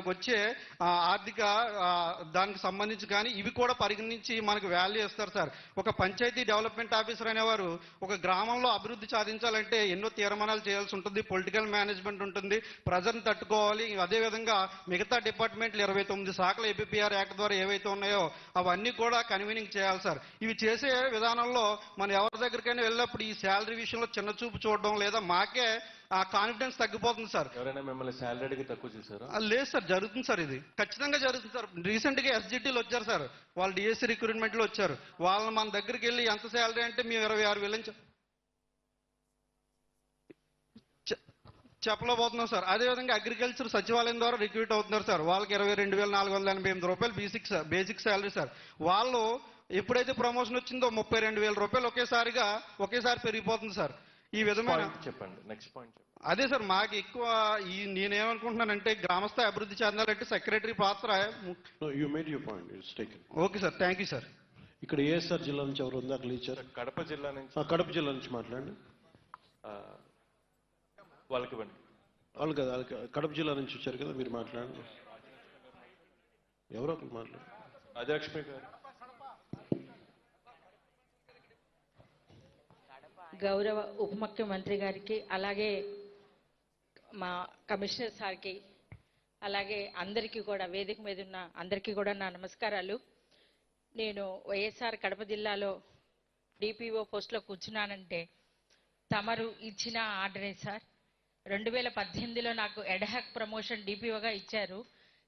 వచ్చే ఆర్థిక దానికి సంబంధించి కానీ ఇవి కూడా పరిగణించి మనకు వాల్యూ ఇస్తారు సార్. ఒక పంచాయతీ డెవలప్మెంట్ ఆఫీసర్ అనేవారు ఒక గ్రామంలో అభివృద్ధి సాధించాలంటే ఎన్నో తీర్మానాలు చేయాల్సి ఉంటుంది, పొలిటికల్ మేనేజ్మెంట్ ఉంటుంది, ప్రజలను తట్టుకోవాలి. అదేవిధంగా మిగతా డిపార్ట్మెంట్లు 29 శాఖల ఏపీపీఆర్ యాక్ట్ ద్వారా ఏవైతే ఉన్నాయో అవన్నీ కూడా కన్వీనింగ్ చేయాలి సార్. ఇవి చేసే విధానంలో మనం ఎవరి దగ్గరికైనా వెళ్ళినప్పుడు ఈ శాలరీ విషయంలో చిన్న చూపు చూడడం లేదా మాకే ఆ కాన్ఫిడెన్స్ తగ్గిపోతుంది సార్. ఎవరైనా మిమ్మల్ని శాలరీకి తక్కువ చేశారు? లేదు సార్, జరుగుతుంది సార్, ఇది ఖచ్చితంగా జరుగుతుంది సార్. రీసెంట్ గా ఎస్జిటీలు వచ్చారు సార్, వాళ్ళు డిఎస్సి రిక్రూట్మెంట్ లో వచ్చారు. వాళ్ళని మన దగ్గరికి వెళ్ళి ఎంత శాలరీ అంటే మేము 26,000 చెప్పలేకపోతున్నాం సార్. అదేవిధంగా అగ్రికల్చర్ సచివాలయం ద్వారా రిక్రూట్ అవుతున్నారు సార్, వాళ్ళకి 22,488 రూపాయలు బేసిక్ శాలరీ సార్. వాళ్ళు ఎప్పుడైతే ప్రమోషన్ వచ్చిందో 32,000 రూపాయలు ఒకేసారి పెరిగిపోతుంది సార్. ఈ విధమైన చెప్పండి, నెక్స్ట్ పాయింట్. అదే సార్, మాకు ఎక్కువ నేనేమనుకుంటున్నానంటే గ్రామస్థాయి అభివృద్ధి చెందాలంటే సెక్రటరీ పాత్ర. Okay sir, thank you sir. ఇక్కడ ఏఎస్ఆర్ జిల్లా నుంచి ఎవరు ఉందా టీచర్? కడప జిల్లా నుంచి. కడప జిల్లా నుంచి మాట్లాడండి. వాళ్ళకి ఇవ్వండి. వాళ్ళు కదా, కడప జిల్లా నుంచి వచ్చారు కదా, మీరు మాట్లాడండి. ఎవరో ఒకరు మాట్లాడండి. రాజలక్ష్మి గారు. గౌరవ ఉప ముఖ్యమంత్రి గారికి, అలాగే మా కమిషనర్ సార్కి, అలాగే అందరికీ కూడా, వేదిక మీద ఉన్న అందరికీ కూడా నా నమస్కారాలు. నేను వైఎస్ఆర్ కడప జిల్లాలో డిపిఓ పోస్టులో కూర్చున్నానంటే తమరు ఇచ్చిన ఆర్డరే సార్. 2018లో నాకు ఎడ్హాక్ ప్రమోషన్ డిపిఓగా ఇచ్చారు.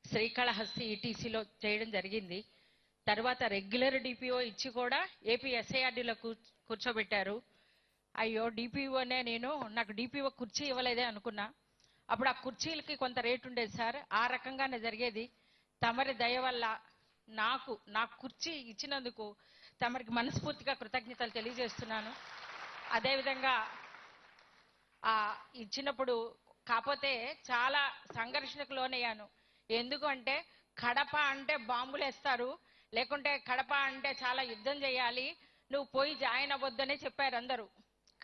శ్రీకాళహస్తి ఈటీసీలో చేయడం జరిగింది. తర్వాత రెగ్యులర్ డిపిఓ ఇచ్చి కూడా ఏపీ ఎస్ఐఆర్డీలో కూర్చోబెట్టారు. అయ్యో, డిపిఓనే నాకు డిపిఓ కుర్చీ ఇవ్వలేదే అనుకున్నా. అప్పుడు ఆ కుర్చీలకి కొంత రేటు ఉండేది సార్, ఆ రకంగానే జరిగేది. తమరి దయ వల్ల నా కుర్చీ ఇచ్చినందుకు తమరికి మనస్ఫూర్తిగా కృతజ్ఞతలు తెలియజేస్తున్నాను. అదేవిధంగా ఇచ్చినప్పుడు కాకపోతే చాలా సంఘర్షణకు లోనయ్యాను. ఎందుకంటే కడప అంటే బాంబులు వేస్తారు, లేకుంటే కడప అంటే చాలా యుద్ధం చేయాలి, నువ్వు పోయి జాయిన్ అవ్వద్దనే చెప్పారు అందరూ.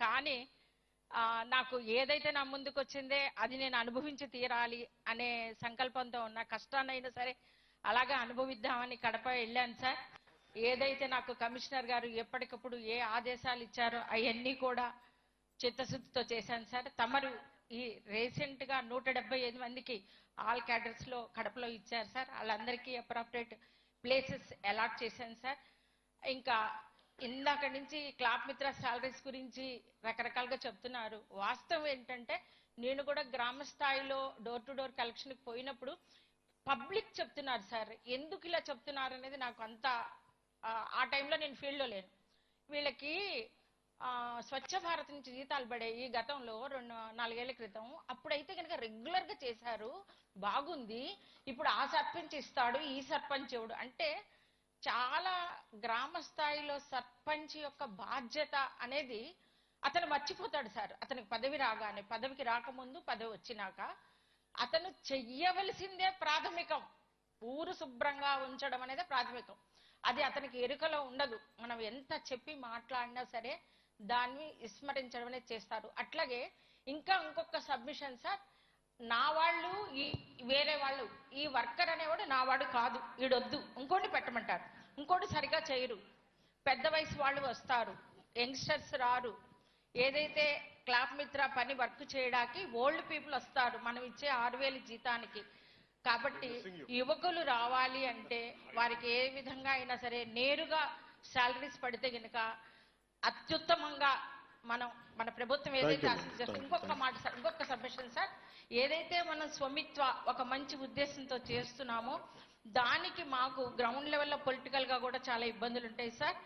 కానీ నాకు ఏదైతే నా ముందుకు వచ్చిందే అది నేను అనుభవించి తీరాలి అనే సంకల్పంతో ఉన్న, కష్టాన్నైనా సరే అలాగా అనుభవిద్దామని కడప వెళ్ళాను సార్. ఏదైతే నాకు కమిషనర్ గారు ఎప్పటికప్పుడు ఏ ఆదేశాలు ఇచ్చారో అవన్నీ కూడా చిత్తశుద్ధితో చేశాను సార్. తమరు ఈ రీసెంట్గా 175 మందికి ఆల్ క్యాడర్స్లో కడపలో ఇచ్చారు సార్. వాళ్ళందరికీ అప్రాప్రియేట్ ప్లేసెస్ అలాట్ చేశాను సార్. ఇంకా ఇందాక నుంచి క్లాప్ మిత్ర శాలరీస్ గురించి రకరకాలుగా చెప్తున్నారు. వాస్తవం ఏంటంటే నేను కూడా గ్రామ స్థాయిలో డోర్ టు డోర్ కలెక్షన్కి పోయినప్పుడు పబ్లిక్ చెప్తున్నారు సార్. ఎందుకు ఇలా చెప్తున్నారు అనేది నాకు అంత ఆ టైంలో నేను ఫీల్డ్లో లేను. వీళ్ళకి స్వచ్ఛ భారత్ నుంచి జీతాలు పడేవి గతంలో 2-4 ఏళ్ల క్రితం. అప్పుడైతే కనుక రెగ్యులర్గా చేశారు, బాగుంది. ఇప్పుడు ఆ సర్పంచ్ ఇస్తాడు, ఈ సర్పంచ్ ఇవ్వడు. అంటే చాలా గ్రామ స్థాయిలో సర్పంచ్ యొక్క బాధ్యత అనేది అతను మర్చిపోతాడు సార్. అతనికి పదవి రాగానే, పదవికి రాకముందు, పదవి వచ్చినాక అతను చెయ్యవలసిందే ప్రాథమికం. ఊరు శుభ్రంగా ఉంచడం అనేది ప్రాథమికం. అది అతనికి ఎరుకలో ఉండదు. మనం ఎంత చెప్పి మాట్లాడినా సరే దాన్ని విస్మరించడం అనేది చేస్తారు. అట్లాగే ఇంకొక సబ్మిషన్ సార్, నా వాళ్ళు వేరే వాళ్ళు, ఈ వర్కర్ అనేవాడు నా వాడు కాదు, ఈడొద్దు, ఇంకోటి పెట్టమంటారు, ఇంకోటి సరిగా చేయరు. పెద్ద వయసు వాళ్ళు వస్తారు, యంగ్స్టర్స్ రారు. ఏదైతే క్లాప్ మిత్ర పని వర్క్ చేయడానికి ఓల్డ్ పీపుల్ వస్తారు మనం ఇచ్చే 6,000 జీతానికి. కాబట్టి యువకులు రావాలి అంటే వారికి ఏ విధంగా అయినా సరే నేరుగా శాలరీస్ పడితే కనుక అత్యుత్తమంగా మన ప్రభుత్వం ఏదైతే ఆశించారో. ఇంకొక సబ్మిషన్ సార్, ఏదైతే మనం స్వమిత్వ ఒక మంచి ఉద్దేశంతో చేస్తున్నామో దానికి మాకు గ్రౌండ్ లెవెల్లో పొలిటికల్గా కూడా చాలా ఇబ్బందులు ఉంటాయి సార్.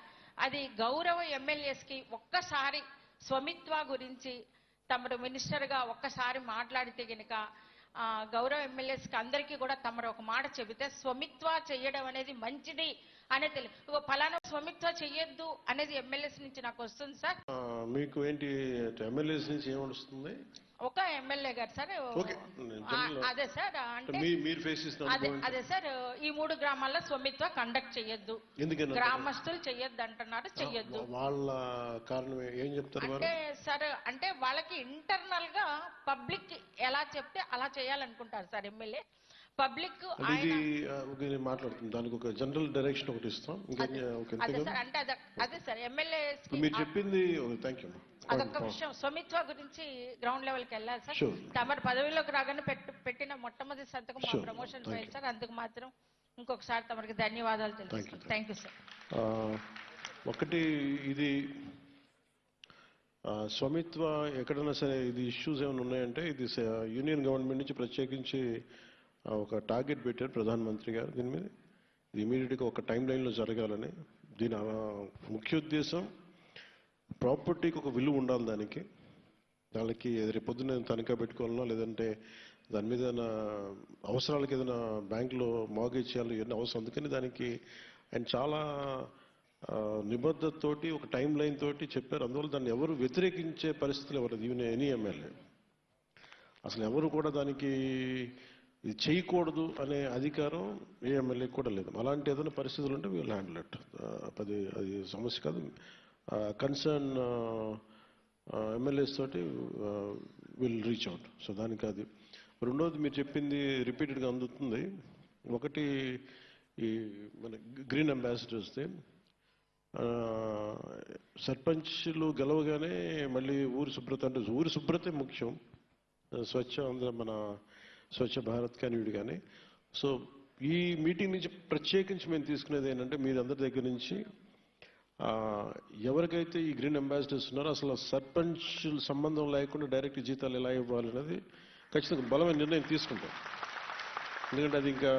అది గౌరవ ఎమ్మెల్యేస్కి ఒక్కసారి స్వమిత్వ గురించి తమరు మినిస్టర్గా ఒక్కసారి మాట్లాడితే కనుక గౌరవ ఎమ్మెల్యేస్కి అందరికీ కూడా తమరు ఒక మాట చెబితే స్వమిత్వ చెయ్యడం అనేది మంచిది అనే తెలియదు. ఫలానా స్వమిత్వ చెయ్యొద్దు అనేది ఎమ్మెల్యేస్ నుంచి నాకు వస్తుంది సార్. మీకు ఏంటి ఎమ్మెల్యేస్ నుంచి ఏమొస్తుంది? ఒక ఎమ్మెల్యే గారు సార్, అదే సార్, అంటే అదే సార్, ఈ 3 గ్రామాల్లో స్వమిత్వ కండక్ట్ చెయ్యొద్దు, గ్రామస్తులు చెయ్యొద్దు అంటున్నారు. చెయ్యొద్దు వాళ్ళ కారణం ఏం చెప్తారు అంటే సార్, అంటే వాళ్ళకి ఇంటర్నల్ గా పబ్లిక్ ఎలా చెప్తే అలా చేయాలనుకుంటారు సార్ ఎమ్మెల్యే. పబ్లిక్ అంటే ఆయన ఇది నేను మాట్లాడుతుంది దానికి ఒక జనరల్ డైరెక్షన్ ఒకటి ఇస్తాం ఇంకా ఒక అంతే అదే కదా సార్ అంటే అదే సార్ ఎమ్మెల్యే ఇప్పుడు మీరు చెప్పింది థ్యాంక్ యూ అదొక విషయం స్వమిత్వ గురించి గ్రౌండ్ లెవెల్ కి వెళ్ళాలి సార్ Sure. తమరు పదవిలోకి రాగానే పెట్టిన మొట్టమొదటి సంతకం మా Sure. Promotion Thank file sir అందుకు మాత్రం ఇంకొకసారి తమరికి ధన్యవాదాలు తెలుసు థ్యాంక్ యూ సార్ ఒకటి ఇది స్వామిత్వ ఎక్కడైనా సరే ఇది ఇష్యూస్ ఏమైనా ఉన్నాయంటే ఇది యూనియన్ గవర్నమెంట్ నుంచి ప్రత్యేకించి ఒక టార్గెట్ పెట్టారు ప్రధానమంత్రి గారు దీని మీద ఇది ఇమీడియట్గా ఒక టైం లైన్లో జరగాలని దీని ముఖ్య ఉద్దేశం ప్రాపర్టీకి ఒక విలువ ఉండాలి దానికి వాళ్ళకి రేపు పొద్దున్న తనఖా పెట్టుకోవాలనో లేదంటే దాని మీద ఏదైనా అవసరాలకి ఏదైనా బ్యాంకులో మార్గేజ్ చేయాలి ఇవన్నీ అవసరం అందుకని దానికి ఆయన చాలా నిబద్ధతతోటి ఒక టైం లైన్ తోటి చెప్పారు అందువల్ల దాన్ని ఎవరు వ్యతిరేకించే పరిస్థితులు ఎవరు ఎనీ ఎమ్మెల్యే అసలు ఎవరు కూడా దానికి ఇది చేయకూడదు అనే అధికారం ఏ ఎమ్మెల్యే కూడా లేదు అలాంటి ఏదైనా పరిస్థితులు ఉంటే వీళ్ళు హ్యాండిల్ ఇట్ అది సమస్య కాదు కన్సర్న్ ఎమ్మెల్యేస్ తోటి విల్ రీచ్ అవుట్ సో దానికి అది రెండోది మీరు చెప్పింది రిపీటెడ్గా అందుతుంది ఒకటి ఈ మన గ్రీన్ అంబాసిడర్స్ది సర్పంచ్లు గెలవగానే మళ్ళీ ఊరి శుభ్రత అంటే ఊరి శుభ్రతే ముఖ్యం స్వచ్ఛ మన స్వచ్ఛ భారత్ కానీ వీడు కానీ సో ఈ మీటింగ్ నుంచి ప్రత్యేకించి మేము తీసుకునేది ఏంటంటే మీరందరి దగ్గర నుంచి ఎవరికైతే ఈ గ్రీన్ అంబాసిడర్స్ ఉన్నారో అసలు సర్పంచ్ సంబంధం లేకుండా డైరెక్ట్ జీతాలు ఎలా ఇవ్వాలనేది ఖచ్చితంగా బలమైన నిర్ణయం తీసుకుంటాం ఎందుకంటే అది ఇంకా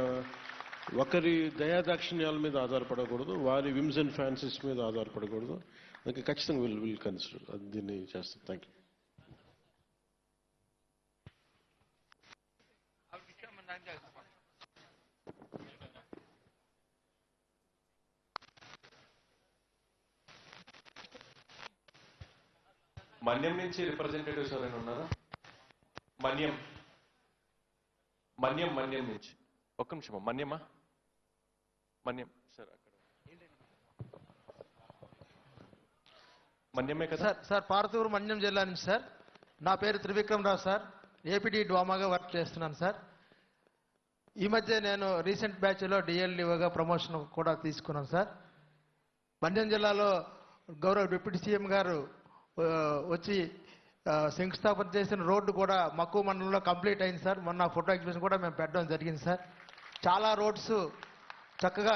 ఒకరి దయాదాక్షిణ్యాల మీద ఆధారపడకూడదు వారి విమ్స్ అండ్ ఫ్యాన్సీస్ మీద ఆధారపడకూడదు అందుకే ఖచ్చితంగా విల్ కన్సిడర్ అది దీన్ని చేస్తాం థ్యాంక్ యూ మన్యం నుంచి రిప్రజెంటేటివ్స్ ఎవరైనా ఉన్నారా మన్యం మన్యం మన్యం నుంచి ఒక్క నిమిషం మన్యమా మన్యం సార్ అక్కడ మన్యమే కదా సార్ పార్తూరు మన్యం జిల్లా నుంచి సార్ నా పేరు త్రివిక్రమరావు సార్ ఏపీడీ డ్వామాగా వర్క్ చేస్తున్నాను సార్ ఈ మధ్య నేను రీసెంట్ బ్యాచ్లో డిఎల్డీఓగా ప్రమోషన్ కూడా తీసుకున్నాను సార్ మన్యం జిల్లాలో గౌరవ డిప్యూటీ సీఎం గారు వచ్చి శంకుస్థాపన చేసిన రోడ్డు కూడా మక్కువ మండలంలో కంప్లీట్ అయింది సార్ మొన్న ఫోటో ఎగ్జిబిషన్ కూడా మేము పెట్టడం జరిగింది సార్ చాలా రోడ్స్ చక్కగా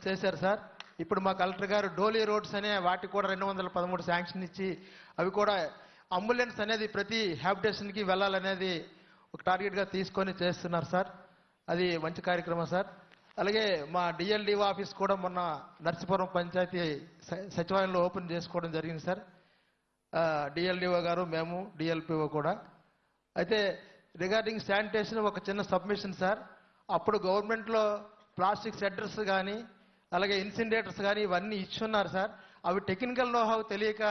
చేశారు సార్ ఇప్పుడు మా కలెక్టర్ గారు డోలీ రోడ్స్ అనే వాటికి కూడా 213 శాంక్షన్ ఇచ్చి అవి కూడా అంబులెన్స్ అనేది ప్రతి హ్యాబిటేషన్కి వెళ్ళాలనేది ఒక టార్గెట్గా తీసుకొని చేస్తున్నారు సార్ అది మంచి కార్యక్రమం సార్ అలాగే మా డిఎల్డిఓ ఆఫీస్ కూడా మొన్న నర్సీపురం పంచాయతీ సచివాలయంలో ఓపెన్ చేసుకోవడం జరిగింది సార్ డిఎల్డిఓ గారు మేము డిఎల్పిఓ కూడా అయితే రిగార్డింగ్ శానిటేషన్ ఒక చిన్న సబ్మిషన్ సార్ అప్పుడు గవర్నమెంట్లో ప్లాస్టిక్ షెడ్డర్స్ కానీ అలాగే ఇన్సినరేటర్స్ కానీ ఇవన్నీ ఇచ్చున్నారు సార్ అవి టెక్నికల్ నోహౌ తెలియక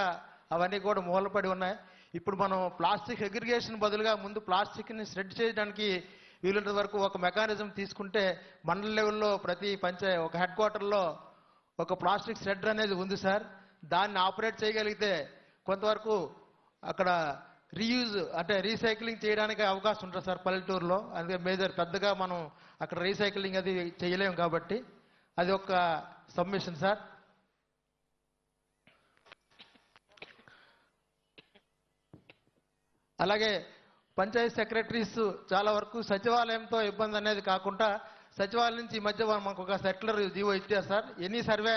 అవన్నీ కూడా మూలపడి ఉన్నాయి ఇప్పుడు మనం ప్లాస్టిక్ అగ్రిగేషన్ బదులుగా ముందు ప్లాస్టిక్ని షెడ్ చేయడానికి వీలుంత వరకు ఒక మెకానిజం తీసుకుంటే మండల లెవెల్లో ప్రతి ఒక హెడ్ క్వార్టర్లో ఒక ప్లాస్టిక్ షెడ్ అనేది ఉంది సార్ దాన్ని ఆపరేట్ చేయగలిగితే కొంతవరకు అక్కడ రీయూజ్ అంటే రీసైక్లింగ్ చేయడానికి అవకాశం ఉంటుంది సార్ పల్లెటూరులో అందుకే మేజర్ పెద్దగా మనం అక్కడ రీసైక్లింగ్ అది చేయలేము కాబట్టి అది ఒక సబ్మిషన్ సార్ అలాగే పంచాయతీ సెక్రటరీస్ చాలా వరకు సచివాలయంతో ఇబ్బంది అనేది కాకుండా సచివాలయం నుంచి ఈ మధ్య మనకు ఒక సెటిలర్ జీవో ఇచ్చారు సార్ ఎనీ సర్వే